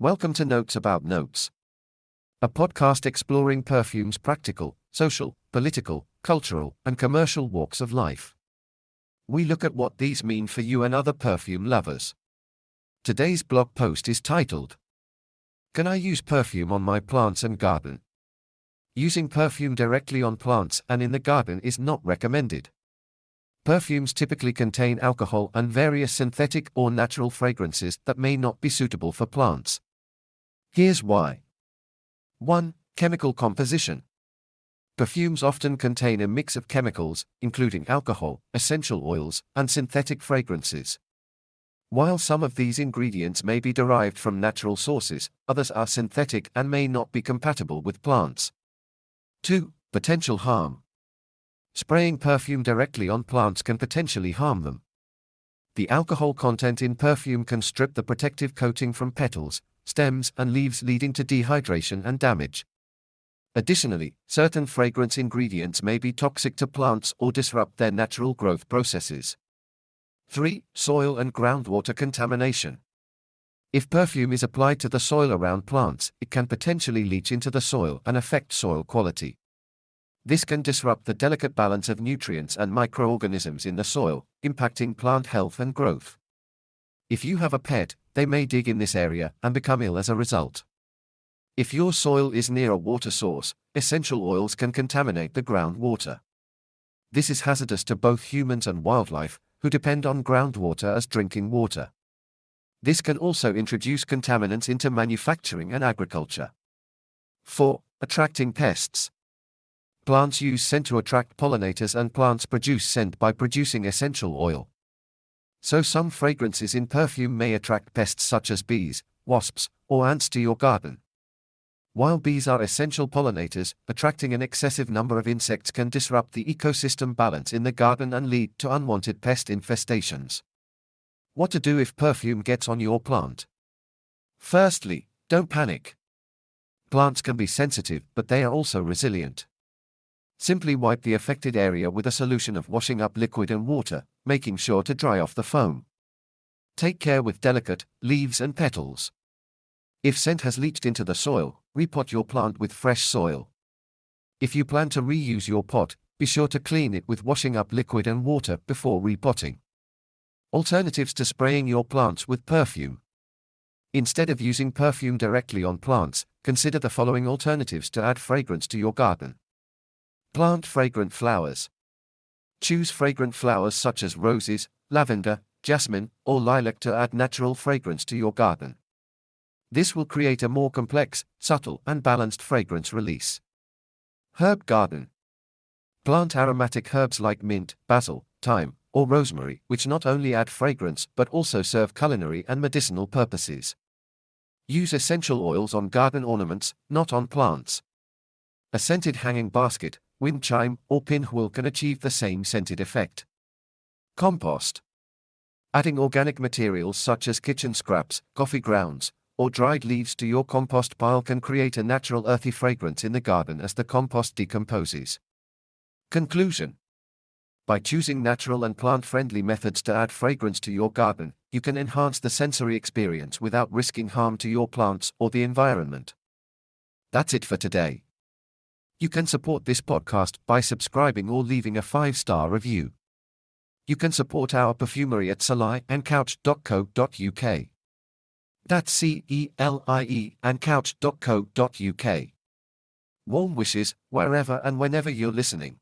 Welcome to Notes About Notes, a podcast exploring perfume's practical, social, political, cultural, and commercial walks of life. We look at what these mean for you and other perfume lovers. Today's blog post is titled, "Can I use perfume on my plants and garden?" Using perfume directly on plants and in the garden is not recommended. Perfumes typically contain alcohol and various synthetic or natural fragrances that may not be suitable for plants. Here's why. 1. Chemical composition. Perfumes often contain a mix of chemicals, including alcohol, essential oils, and synthetic fragrances. While some of these ingredients may be derived from natural sources, others are synthetic and may not be compatible with plants. 2. Potential harm. Spraying perfume directly on plants can potentially harm them. The alcohol content in perfume can strip the protective coating from petals, stems, and leaves, leading to dehydration and damage. Additionally, certain fragrance ingredients may be toxic to plants or disrupt their natural growth processes. 3. Soil and groundwater contamination. If perfume is applied to the soil around plants, it can potentially leach into the soil and affect soil quality. This can disrupt the delicate balance of nutrients and microorganisms in the soil, impacting plant health and growth. If you have a pet, they may dig in this area and become ill as a result. If your soil is near a water source, essential oils can contaminate the groundwater. This is hazardous to both humans and wildlife, who depend on groundwater as drinking water. This can also introduce contaminants into manufacturing and agriculture. 4. Attracting pests. Plants use scent to attract pollinators, and plants produce scent by producing essential oil. So some fragrances in perfume may attract pests such as bees, wasps, or ants to your garden. While bees are essential pollinators, attracting an excessive number of insects can disrupt the ecosystem balance in the garden and lead to unwanted pest infestations. What to do if perfume gets on your plant? Firstly, don't panic. Plants can be sensitive, but they are also resilient. Simply wipe the affected area with a solution of washing up liquid and water, making sure to dry off the foam. Take care with delicate leaves and petals. If scent has leached into the soil, repot your plant with fresh soil. If you plan to reuse your pot, be sure to clean it with washing up liquid and water before repotting. Alternatives to spraying your plants with perfume. Instead of using perfume directly on plants, consider the following alternatives to add fragrance to your garden. Plant fragrant flowers. Choose fragrant flowers such as roses, lavender, jasmine, or lilac to add natural fragrance to your garden. This will create a more complex, subtle, and balanced fragrance release. Herb garden. Plant aromatic herbs like mint, basil, thyme, or rosemary, which not only add fragrance but also serve culinary and medicinal purposes. Use essential oils on garden ornaments, not on plants. A scented hanging basket, wind chime, or pinwheel can achieve the same scented effect. Compost. Adding organic materials such as kitchen scraps, coffee grounds, or dried leaves to your compost pile can create a natural earthy fragrance in the garden as the compost decomposes. Conclusion. By choosing natural and plant-friendly methods to add fragrance to your garden, you can enhance the sensory experience without risking harm to your plants or the environment. That's it for today. You can support this podcast by subscribing or leaving a 5-star review. You can support our perfumery at celie-and-couch.co.uk. That's CELIE-and-couch.co.uk. Warm wishes, wherever and whenever you're listening.